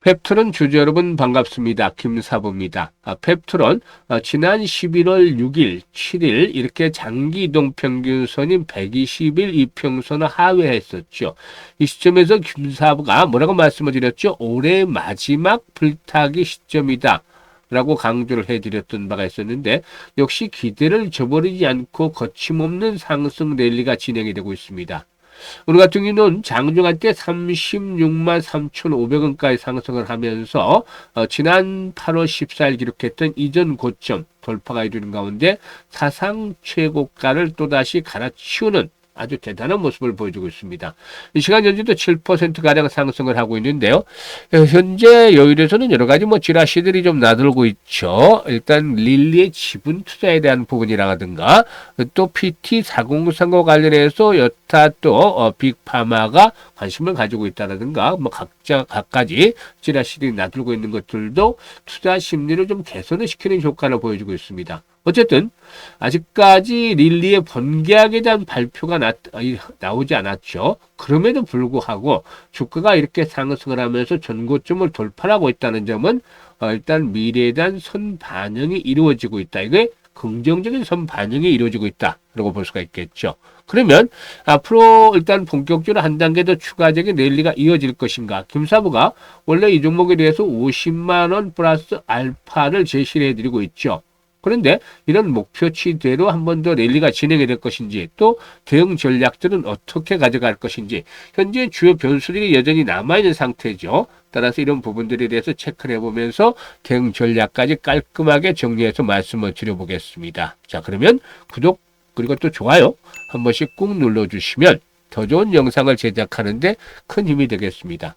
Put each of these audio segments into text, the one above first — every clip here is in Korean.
펩트론 주주 여러분 반갑습니다. 김사부입니다. 펩트론 지난 11월 6일, 7일 이렇게 장기 이동 평균선인 120일 이평선을 하회했었죠. 이 시점에서 김사부가 뭐라고 말씀을 드렸죠? 올해 마지막 불타기 시점이다 라고 강조를 해드렸던 바가 있었는데, 역시 기대를 저버리지 않고 거침없는 상승 랠리가 진행이 되고 있습니다. 오늘 같은 경우는 장중한 때 36만 3,500원까지 상승을 하면서 지난 8월 14일 기록했던 이전 고점 돌파가 이루는 가운데 사상 최고가를 또다시 갈아치우는 아주 대단한 모습을 보여주고 있습니다. 이 시간 현재도 7%가량 상승을 하고 있는데요. 현재 여율에서는 여러 가지 지라시들이 좀 나들고 있죠. 일단 릴리의 지분 투자에 대한 부분이라든가 또 PT4030 관련해서 여타 또 빅파마가 관심을 가지고 있다라든가 각가지 지라시들이 나들고 있는 것들도 투자 심리를 좀 개선을 시키는 효과를 보여주고 있습니다. 어쨌든 아직까지 릴리의 번개학에 대한 발표가 나오지 않았죠. 그럼에도 불구하고 주가가 이렇게 상승을 하면서 전고점을 돌파하고 있다는 점은 일단 미래에 대한 선반영이 이루어지고 있다. 이게 긍정적인 선반영이 이루어지고 있다라고 볼 수가 있겠죠. 그러면 앞으로 일단 본격적으로 한 단계 더 추가적인 랠리가 이어질 것인가? 김사부가 원래 이 종목에 대해서 50만 원 플러스 알파를 제시를 해드리고 있죠. 그런데 이런 목표치대로 한 번 더 랠리가 진행이 될 것인지, 또 대응 전략들은 어떻게 가져갈 것인지, 현재 주요 변수들이 여전히 남아있는 상태죠. 따라서 이런 부분들에 대해서 체크를 해보면서 대응 전략까지 깔끔하게 정리해서 말씀을 드려보겠습니다. 자, 그러면 구독 그리고 또 좋아요 한 번씩 꾹 눌러주시면 더 좋은 영상을 제작하는데 큰 힘이 되겠습니다.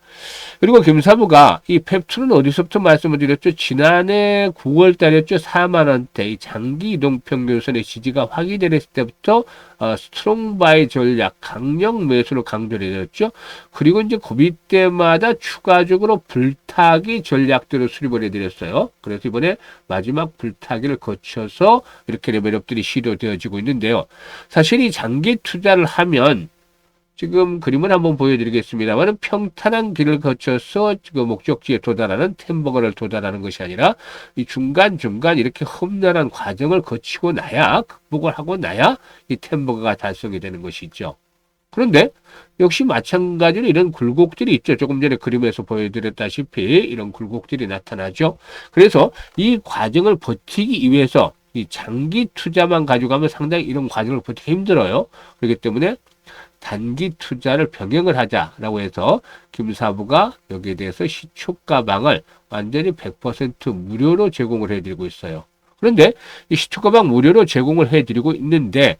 그리고 김사부가 이 펩트는 어디서부터 말씀을 드렸죠? 지난해 9월 달이었죠. 4만 원대 이 장기 이동 평균선의 지지가 확인됐을 때부터 스트롱 바이 전략, 강력 매수를 강조를 해줬죠. 그리고 이제 고비 때마다 추가적으로 불타기 전략들을 수립을 해드렸어요. 그래서 이번에 마지막 불타기를 거쳐서 이렇게 레벨업들이 시도되어지고 있는데요. 사실 이 장기 투자를 하면 지금 그림을 한번 보여드리겠습니다만, 평탄한 길을 거쳐서 지금 목적지에 도달하는 템버거를 도달하는 것이 아니라 이 중간중간 이렇게 험난한 과정을 거치고 나야, 극복을 하고 나야 이 템버거가 달성이 되는 것이죠. 그런데 역시 마찬가지로 이런 굴곡들이 있죠. 조금 전에 그림에서 보여드렸다시피 이런 굴곡들이 나타나죠. 그래서 이 과정을 버티기 위해서 이 장기 투자만 가지고 가면 상당히 이런 과정을 버티기 힘들어요. 그렇기 때문에 단기 투자를 병행을 하자라고 해서 김사부가 여기에 대해서 시초가방을 완전히 100% 무료로 제공을 해드리고 있어요. 그런데 이 시초가방 무료로 제공을 해드리고 있는데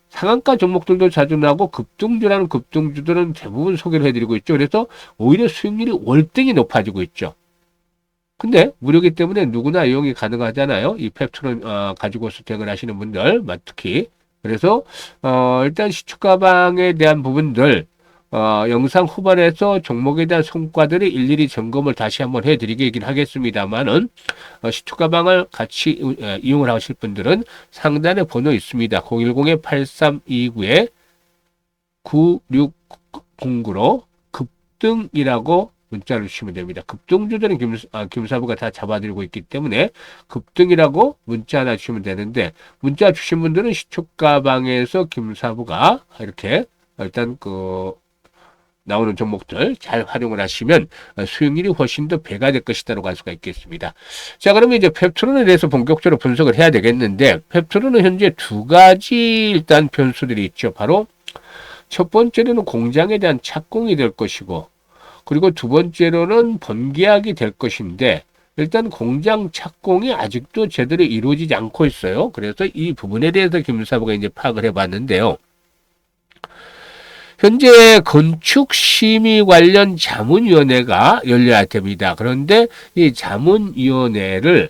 상한가 종목들도 자주 나오고 급등주라는 급등주들은 대부분 소개를 해드리고 있죠. 그래서 오히려 수익률이 월등히 높아지고 있죠. 근데 무료이기 때문에 누구나 이용이 가능하잖아요. 이 펩트론 가지고서 대응을 하시는 분들, 특히. 그래서 일단 시초가방에 대한 부분들 영상 후반에서 종목에 대한 성과들을 일일이 점검을 다시 한번 해드리긴 하겠습니다만은 시초가방을 같이 이용을 하실 분들은 상단에 번호 있습니다. 010-8329-9609로 급등이라고 문자를 주시면 됩니다. 급등주들은 김사부가 다 잡아들고 있기 때문에 급등이라고 문자 하나 주시면 되는데, 문자 주신 분들은 시초가방에서 김사부가 이렇게 일단 나오는 종목들 잘 활용을 하시면 수익률이 훨씬 더 배가 될 것이다라고 할 수가 있겠습니다. 자, 그러면 이제 펩트론에 대해서 본격적으로 분석을 해야 되겠는데, 펩트론은 현재 두 가지 일단 변수들이 있죠. 바로 첫 번째로는 공장에 대한 착공이 될 것이고, 그리고 두 번째로는 번개학이 될 것인데, 일단 공장 착공이 아직도 제대로 이루어지지 않고 있어요. 그래서 이 부분에 대해서 김사부가 이제 파악을 해봤는데요. 현재 건축심의 관련 자문위원회가 열려야 됩니다. 그런데 이 자문위원회를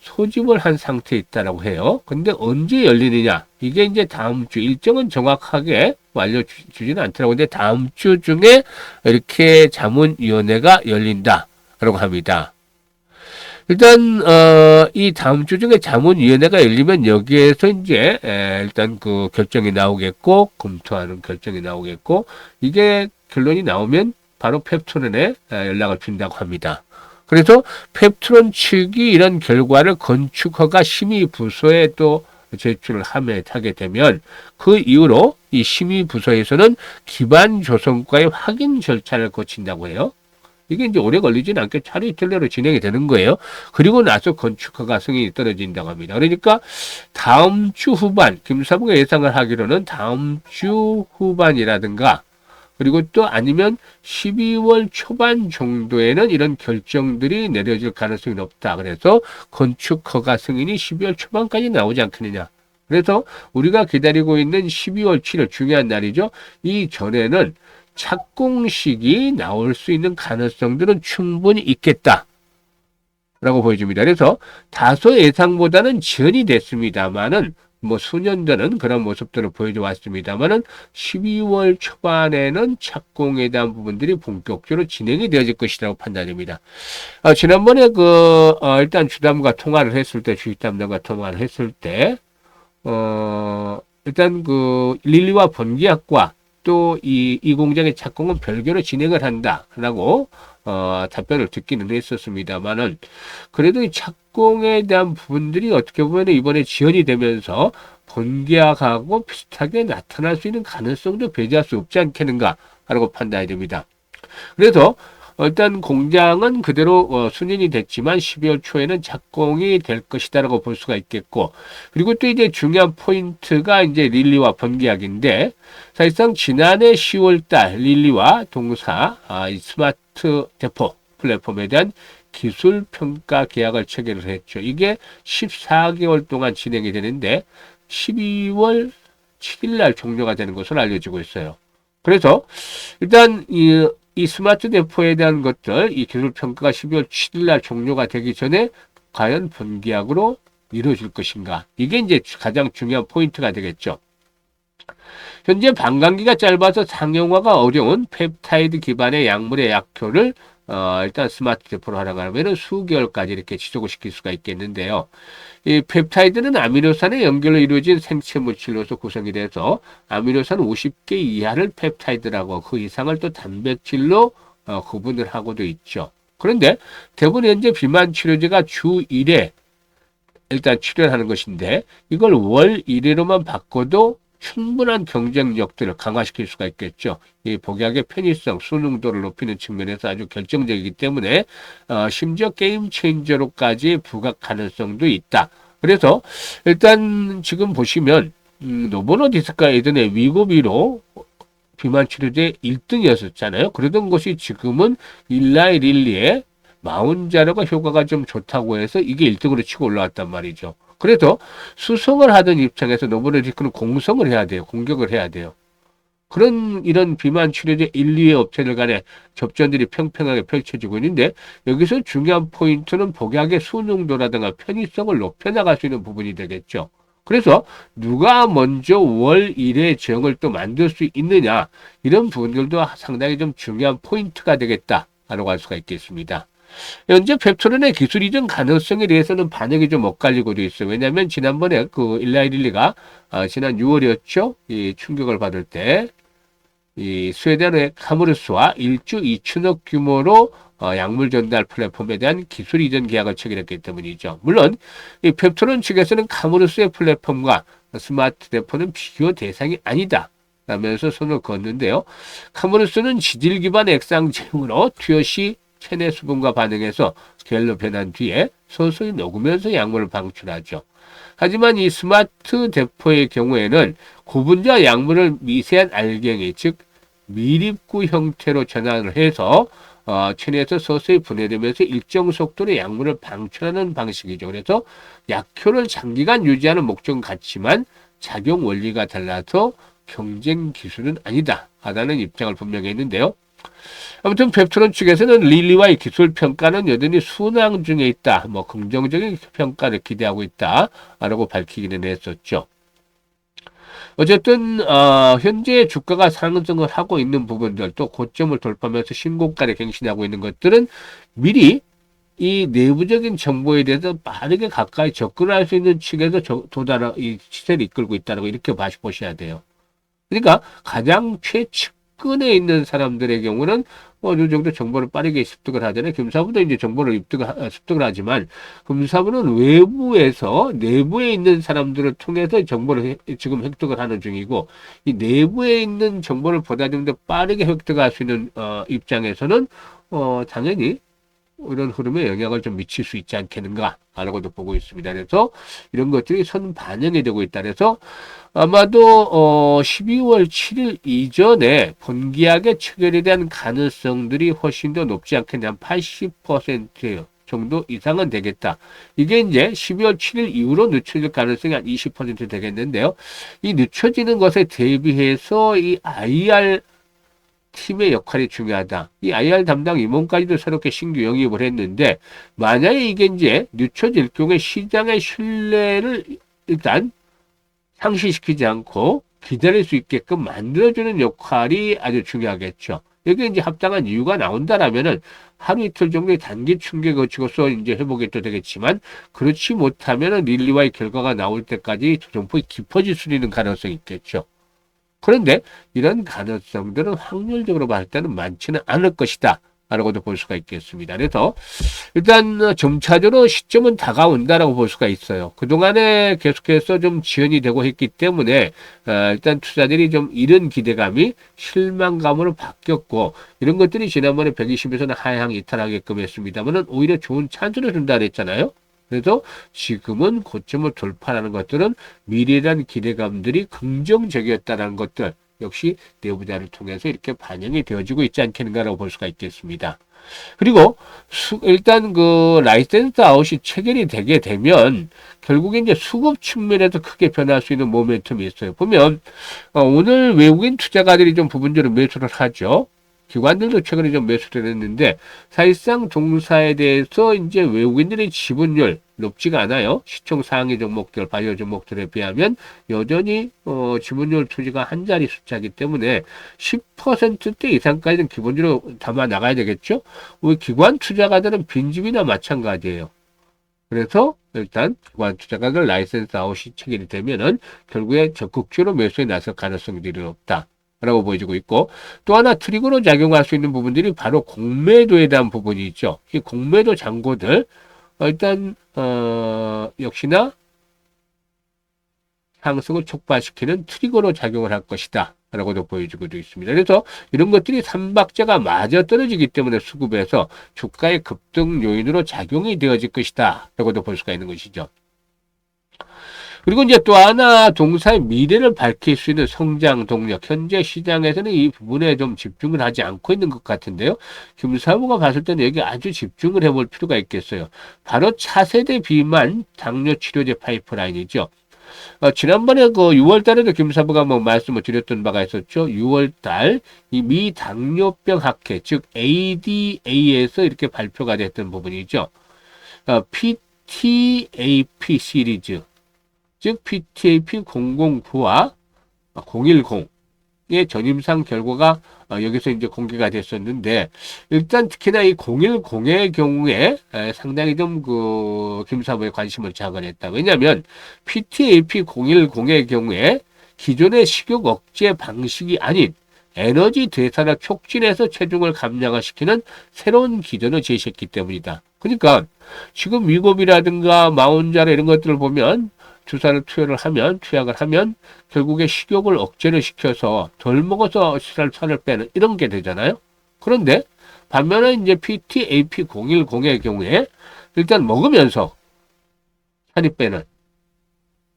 소집을 한 상태에 있다라고 해요. 근데 언제 열리느냐? 이게 이제 다음 주, 일정은 정확하게 알려주지는 않더라고요. 근데 다음 주 중에 이렇게 자문위원회가 열린다라고 합니다. 일단 이 다음 주 중에 자문위원회가 열리면 여기에서 이제 일단 결정이 나오겠고, 검토하는 결정이 나오겠고, 이게 결론이 나오면 바로 펩트론에 연락을 준다고 합니다. 그래서 펩트론 측이 이런 결과를 건축허가 심의부서에 또 제출을 하게 되면 그 이후로 이 심의부서에서는 기반 조성과의 확인 절차를 거친다고 해요. 이게 이제 오래 걸리지는 않게 차례 이틀내로 진행이 되는 거예요. 그리고 나서 건축허가 승인이 떨어진다고 합니다. 그러니까 다음 주 후반, 김사부가 예상을 하기로는 다음 주 후반이라든가 그리고 또 아니면 12월 초반 정도에는 이런 결정들이 내려질 가능성이 높다. 그래서 건축허가 승인이 12월 초반까지 나오지 않겠느냐. 그래서 우리가 기다리고 있는 12월 7일 중요한 날이죠. 이 전에는 착공식이 나올 수 있는 가능성들은 충분히 있겠다. 라고 보여집니다. 그래서 다소 예상보다는 지연이 됐습니다만은 뭐 수년 전은 그런 모습들을 보여줘 왔습니다만은 12월 초반에는 착공에 대한 부분들이 본격적으로 진행이 되어질 것이라고 판단됩니다. 지난번에 일단 주담과 통화를 했을 때, 주식담당과 통화를 했을 때, 일단 릴리와 번기학과 또 이 공장의 착공은 별개로 진행을 한다라고 답변을 듣기는 했었습니다만은 그래도 이 착공에 대한 부분들이 어떻게 보면 이번에 지연이 되면서 번개학하고 비슷하게 나타날 수 있는 가능성도 배제할 수 없지 않겠는가라고 판단이 됩니다. 그래서 일단 공장은 그대로 승인이 됐지만 12월 초에는 착공이 될 것이다라고 볼 수가 있겠고, 그리고 또 이제 중요한 포인트가 이제 릴리와 번개학인데, 사실상 지난해 10월달 릴리와 동사 이 스마트 대포 플랫폼에 대한 기술 평가 계약을 체결을 했죠. 이게 14개월 동안 진행이 되는데 12월 7일 날 종료가 되는 것으로 알려지고 있어요. 그래서 일단 이 스마트 대포에 대한 것들, 이 기술평가가 12월 7일 날 종료가 되기 전에 과연 번개학으로 이루어질 것인가. 이게 이제 가장 중요한 포인트가 되겠죠. 현재 반감기가 짧아서 상용화가 어려운 펩타이드 기반의 약물의 약효를 일단 스마트 대포로 하라고 수개월까지 이렇게 지속을 시킬 수가 있겠는데요. 이 펩타이드는 아미노산의 연결로 이루어진 생체 물질로서 구성이 돼서 아미노산 50개 이하를 펩타이드라고 그 이상을 또 단백질로 구분을 하고도 있죠. 그런데 대부분 현재 비만 치료제가 주 1회 일단 치료하는 것인데 이걸 월 1회로만 바꿔도 충분한 경쟁력들을 강화시킬 수가 있겠죠. 이 복약의 편의성, 수능도를 높이는 측면에서 아주 결정적이기 때문에 심지어 게임 체인저로까지 부각 가능성도 있다. 그래서 일단 지금 보시면 노보노디스크가 예전에 위고비로 비만 치료제 1등이었었잖아요. 그러던 것이 지금은 일라이 릴리의 마운자료가 효과가 좀 좋다고 해서 이게 1등으로 치고 올라왔단 말이죠. 그래서 수성을 하던 입장에서 노보노디스크는 공성을 해야 돼요. 공격을 해야 돼요. 이런 비만 치료제 1, 2의 업체들 간의 접전들이 평평하게 펼쳐지고 있는데 여기서 중요한 포인트는 복약의 수능도라든가 편의성을 높여나갈 수 있는 부분이 되겠죠. 그래서 누가 먼저 월 1회 정을 또 만들 수 있느냐 이런 부분들도 상당히 좀 중요한 포인트가 되겠다라고 할 수가 있겠습니다. 현재 펩트론의 기술 이전 가능성에 대해서는 반응이 좀 엇갈리고도 있어요. 왜냐하면 지난번에 일라이 릴리가 지난 6월이었죠. 이 충격을 받을 때 이 스웨덴의 카무르스와 1조 2천억 규모로 약물 전달 플랫폼에 대한 기술 이전 계약을 체결했기 때문이죠. 물론 이 펩트론 측에서는 카무르스의 플랫폼과 스마트 대포는 비교 대상이 아니다 라면서 손을 그었는데요. 카무르스는 지질 기반 액상 제형으로 튜어시 체내 수분과 반응해서 겔로 변한 뒤에 서서히 녹으면서 약물을 방출하죠. 하지만 이 스마트 대포의 경우에는 고분자 약물을 미세한 알갱이, 즉 미립구 형태로 전환을 해서 체내에서 서서히 분해되면서 일정 속도로 약물을 방출하는 방식이죠. 그래서 약효를 장기간 유지하는 목적은 같지만 작용 원리가 달라서 경쟁 기술은 아니다 라는 입장을 분명히 했는데요. 아무튼 펩트론 측에서는 릴리와의 기술 평가는 여전히 순항 중에 있다. 긍정적인 평가를 기대하고 있다라고 밝히기는 했었죠. 어쨌든 현재 주가가 상승을 하고 있는 부분들 또 고점을 돌파하면서 신고가를 갱신하고 있는 것들은 미리 이 내부적인 정보에 대해서 빠르게 가까이 접근할 수 있는 측에서 이 시세를 이끌고 있다고 이렇게 보셔야 돼요. 그러니까 가장 최측근 측근에 있는 사람들의 경우는 어느 정도 정보를 빠르게 습득을 하잖아요. 금사부도 이제 정보를 습득을 하지만 금사부는 외부에서 내부에 있는 사람들을 통해서 정보를 지금 획득을 하는 중이고 이 내부에 있는 정보를 보다 좀 더 빠르게 획득할 수 있는 입장에서는 당연히 이런 흐름에 영향을 좀 미칠 수 있지 않겠는가라고도 보고 있습니다. 그래서 이런 것들이 선 반영이 되고 있다. 그래서 아마도 12월 7일 이전에 본계약의 체결에 대한 가능성들이 훨씬 더 높지 않겠냐. 한 80% 정도 이상은 되겠다. 이게 이제 12월 7일 이후로 늦춰질 가능성이 한 20% 되겠는데요. 이 늦춰지는 것에 대비해서 이 IR 팀의 역할이 중요하다. 이 IR 담당 임원까지도 새롭게 신규 영입을 했는데 만약에 이게 이제 늦춰질 경우에 시장의 신뢰를 일단 상실시키지 않고 기다릴 수 있게끔 만들어주는 역할이 아주 중요하겠죠. 여기 이제 합당한 이유가 나온다라면은 하루 이틀 정도의 단기 충격 거치고서 이제 회복이 또 되겠지만 그렇지 못하면은 릴리와의 결과가 나올 때까지 조정폭이 깊어질 수 있는 가능성이 있겠죠. 그런데 이런 가능성들은 확률적으로 봤을 때는 많지는 않을 것이다 라고도 볼 수가 있겠습니다. 그래서 일단 점차적으로 시점은 다가온다라고 볼 수가 있어요. 그동안에 계속해서 좀 지연이 되고 했기 때문에 일단 투자들이 좀 이른 기대감이 실망감으로 바뀌었고 이런 것들이 지난번에 120에서는 하향 이탈하게끔 했습니다만은 오히려 좋은 찬스를 준다 그랬잖아요. 그래서 지금은 고점을 돌파하는 것들은 미래에 대한 기대감들이 긍정적이었다는 것들 역시 내부자를 통해서 이렇게 반영이 되어지고 있지 않겠는가라고 볼 수가 있겠습니다. 그리고 일단 그 라이센스 아웃이 체결이 되게 되면 결국에 이제 수급 측면에서 크게 변할 수 있는 모멘텀이 있어요. 보면 오늘 외국인 투자가들이 좀 부분적으로 매수를 하죠. 기관들도 최근에 좀 매수를 했는데 사실상 동사에 대해서 이제 외국인들의 지분율 높지가 않아요. 시총 상위 종목들, 바이오 종목들에 비하면 여전히 지분율 투지가 한 자리 숫자이기 때문에 10%대 이상까지는 기본적으로 담아 나가야 되겠죠. 우리 기관 투자가들은 빈집이나 마찬가지예요. 그래서 일단 기관 투자가들 라이센스 아웃이 체결이 되면은 결국에 적극적으로 매수에 나설 가능성들이 높다. 라고 보여지고 있고 또 하나 트리거로 작용할 수 있는 부분들이 바로 공매도에 대한 부분이 있죠. 이 공매도 잔고들 일단 역시나 상승을 촉발시키는 트리거로 작용을 할 것이다. 라고도 보여지고 있습니다. 그래서 이런 것들이 삼박자가 맞아 떨어지기 때문에 수급에서 주가의 급등 요인으로 작용이 되어질 것이다. 라고도 볼 수가 있는 것이죠. 그리고 이제 또 하나 동사의 미래를 밝힐 수 있는 성장 동력. 현재 시장에서는 이 부분에 좀 집중을 하지 않고 있는 것 같은데요. 김사무가 봤을 때는 여기 아주 집중을 해볼 필요가 있겠어요. 바로 차세대 비만 당뇨 치료제 파이프라인이죠. 지난번에 그 6월 달에도 김사부가 뭐 말씀을 드렸던 바가 있었죠. 6월 달 이 미 당뇨병 학회, 즉 ADA에서 이렇게 발표가 됐던 부분이죠. PTAP 시리즈. 즉 PTAP 009와 010의 전임상 결과가 여기서 이제 공개가 됐었는데 일단 특히나 이 010의 경우에 상당히 좀 그 김사부의 관심을 자극했다. 왜냐하면 PTAP 010의 경우에 기존의 식욕 억제 방식이 아닌 에너지 대사를 촉진해서 체중을 감량을 시키는 새로운 기전을 제시했기 때문이다. 그러니까 지금 위고비라든가 마운자라 이런 것들을 보면 주사를 투약을 하면 결국에 식욕을 억제를 시켜서 덜 먹어서 살을 빼는 이런 게 되잖아요. 그런데 반면에 이제 PTAP010의 경우에 일단 먹으면서 살이 빼는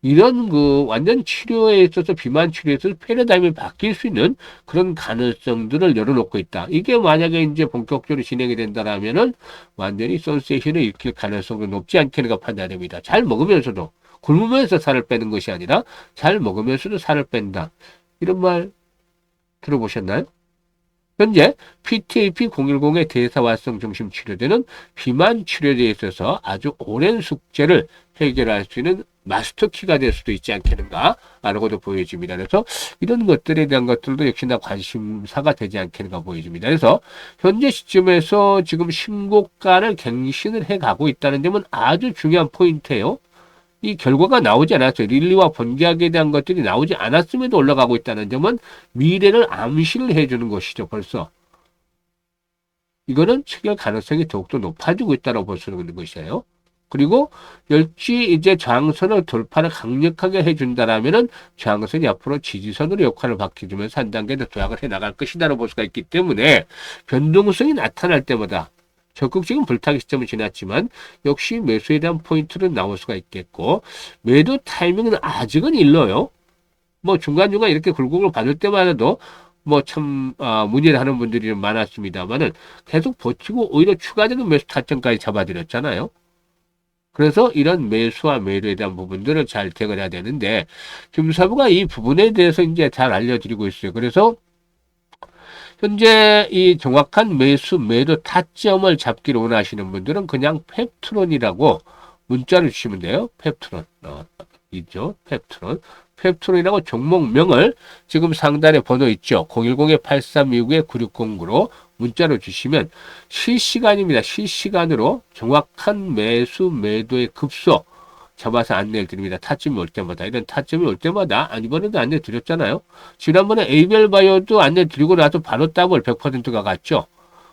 이런 그 완전 치료에 있어서 비만 치료에서 패러다임이 바뀔 수 있는 그런 가능성들을 열어놓고 있다. 이게 만약에 이제 본격적으로 진행이 된다라면은 완전히 선세이션을 일으킬 가능성이 높지 않겠는가 판단됩니다. 잘 먹으면서도 굶으면서 살을 빼는 것이 아니라 잘 먹으면서도 살을 뺀다. 이런 말 들어보셨나요? 현재 PTAP010의 대사활성 중심 치료제는 비만 치료제에 있어서 아주 오랜 숙제를 해결할 수 있는 마스터키가 될 수도 있지 않겠는가 라고도 보여집니다. 그래서 이런 것들에 대한 것들도 역시나 관심사가 되지 않겠는가 보여집니다. 그래서 현재 시점에서 지금 신고가를 갱신을 해가고 있다는 점은 아주 중요한 포인트예요. 이 결과가 나오지 않았어요. 릴리와 번개하게 대한 것들이 나오지 않았음에도 올라가고 있다는 점은 미래를 암시를 해주는 것이죠. 벌써. 이거는 체결 가능성이 더욱더 높아지고 있다고 볼 수 있는 것이에요. 그리고 열지 이제 저항선을 돌파를 강력하게 해준다라면은 저항선이 앞으로 지지선으로 역할을 바뀌면서 한 단계 더 도약을 해 나갈 것이다라고 볼 수가 있기 때문에 변동성이 나타날 때마다 적극적인 불타기 시점은 지났지만 역시 매수에 대한 포인트는 나올 수가 있겠고 매도 타이밍은 아직은 일러요. 뭐 중간중간 이렇게 굴곡을 받을 때마다도 뭐 참 문의를 하는 분들이 많았습니다만은 계속 버티고 오히려 추가적인 매수 타점까지 잡아드렸잖아요. 그래서 이런 매수와 매도에 대한 부분들을 잘 대응을 해야 되는데 김사부가 이 부분에 대해서 이제 잘 알려드리고 있어요. 그래서 현재 이 정확한 매수 매도 타점을 잡기를 원하시는 분들은 그냥 펩트론이라고 문자를 주시면 돼요. 펩트론 있죠. 펩트론. 펩트론이라고 종목명을 지금 상단에 번호 있죠. 010-8329-9609로 문자로 주시면 실시간입니다. 실시간으로 정확한 매수 매도의 급소 잡아서 안내를 드립니다. 타점이 올 때마다. 이런 타점이 올 때마다 이번에도 안내 드렸잖아요. 지난번에 에이벨 바이오도 안내 드리고 나서 바로 더블 100%가 갔죠.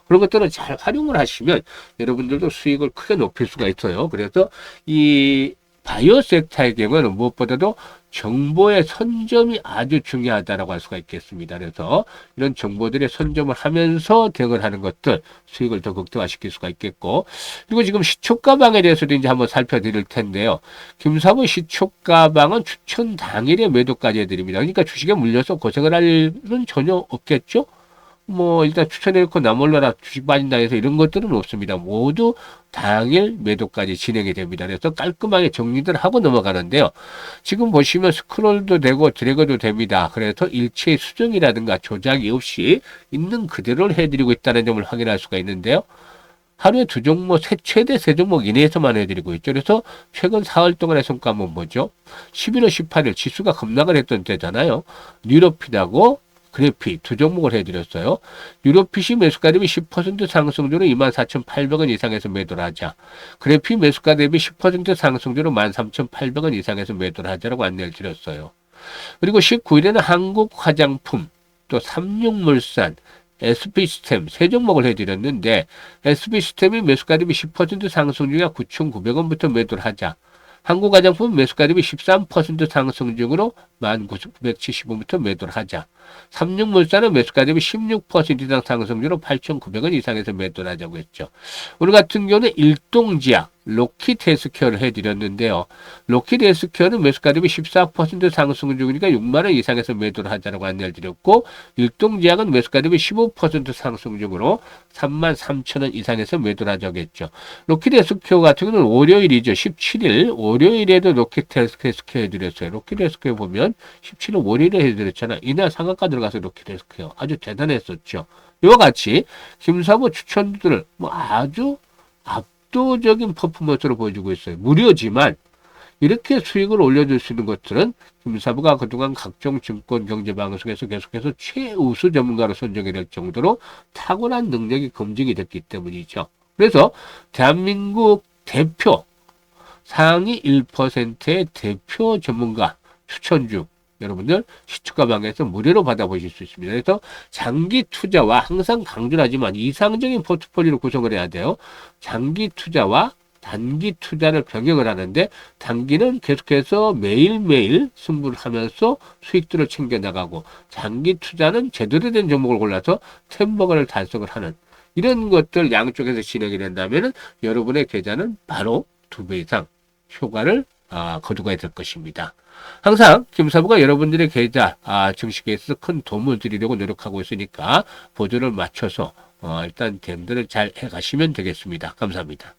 그런 것들은 잘 활용을 하시면 여러분들도 수익을 크게 높일 수가 있어요. 그래서 이 바이오 섹터의 경우는 무엇보다도 정보의 선점이 아주 중요하다고 할 수가 있겠습니다. 그래서 이런 정보들의 선점을 하면서 대응을 하는 것들 수익을 더 극대화시킬 수가 있겠고 그리고 지금 시초가방에 대해서도 이제 한번 살펴드릴 텐데요. 김사부 시초가방은 추천 당일에 매도까지 해드립니다. 그러니까 주식에 물려서 고생을 할 일은 전혀 없겠죠. 뭐 일단 추천해놓고 나 몰라라 주식 빠진다 해서 이런 것들은 없습니다. 모두 당일 매도까지 진행이 됩니다. 그래서 깔끔하게 정리들 하고 넘어가는데요. 지금 보시면 스크롤도 되고 드래그도 됩니다. 그래서 일체의 수정이라든가 조작이 없이 있는 그대로를 해드리고 있다는 점을 확인할 수가 있는데요. 하루에 두 종목, 최대 세 종목 이내에서만 해드리고 있죠. 그래서 최근 4월 동안의 성과 한번 보죠. 11월 18일 지수가 급락을 했던 때잖아요. 뉴로핏하고 그래픽 두 종목을 해드렸어요. 유로핏이 매수가 대비 10% 상승률로 24,800원 이상에서 매도를 하자. 그래픽 매수가 대비 10% 상승률로 13,800원 이상에서 매도를 하자라고 안내를 드렸어요. 그리고 19일에는 한국화장품, 또 삼육물산, SP시스템 세 종목을 해드렸는데 SP시스템이 매수가 대비 10% 상승률이야 9,900원부터 매도를 하자. 한국화장품 매수가 대비 13% 상승 중으로 19,975부터 매도를 하자. 삼육물산은 매수가 대비 16% 이상 상승률로 8,900원 이상에서 매도를 하자고 했죠. 오늘 같은 경우는 일동지약, 로키드 헬스케어를 해드렸는데요. 로키드 헬스케어는 매수가 대비 14% 상승 중이니까 6만원 이상에서 매도를 하자라고 안내를 드렸고 일동지약은 매수가 대비 15% 상승 중으로 33,000원 이상에서 매도를 하자고 했죠. 로키드 헬스케어 같은 경우는 월요일이죠. 17일 월요일에도 로키드 헬스케어 해드렸어요. 로키드 헬스케어 보면 17일 월요일에 해드렸잖아. 이날 상한가 들어가서 로키드 헬스케어 아주 대단했었죠. 이와 같이 김사부 추천들을 뭐 아주 압도적인 퍼포먼스로 보여주고 있어요. 무료지만 이렇게 수익을 올려줄 수 있는 것들은 김사부가 그동안 각종 증권 경제 방송에서 계속해서 최우수 전문가로 선정이 될 정도로 탁월한 능력이 검증이 됐기 때문이죠. 그래서 대한민국 대표 상위 1%의 대표 전문가 추천주 여러분들 시초가방에서 무료로 받아보실 수 있습니다. 그래서 장기 투자와 항상 강조를 하지만 이상적인 포트폴리오를 구성을 해야 돼요. 장기 투자와 단기 투자를 병행을 하는데 단기는 계속해서 매일매일 승부를 하면서 수익들을 챙겨나가고 장기 투자는 제대로 된 종목을 골라서 템버거를 달성을 하는 이런 것들 양쪽에서 진행이 된다면 여러분의 계좌는 바로 2배 이상 효과를 거두게 될 것입니다. 항상 김사부가 여러분들의 계좌 증식에 있어서 큰 도움을 드리려고 노력하고 있으니까 보조를 맞춰서 일단 댐들을 잘 해가시면 되겠습니다. 감사합니다.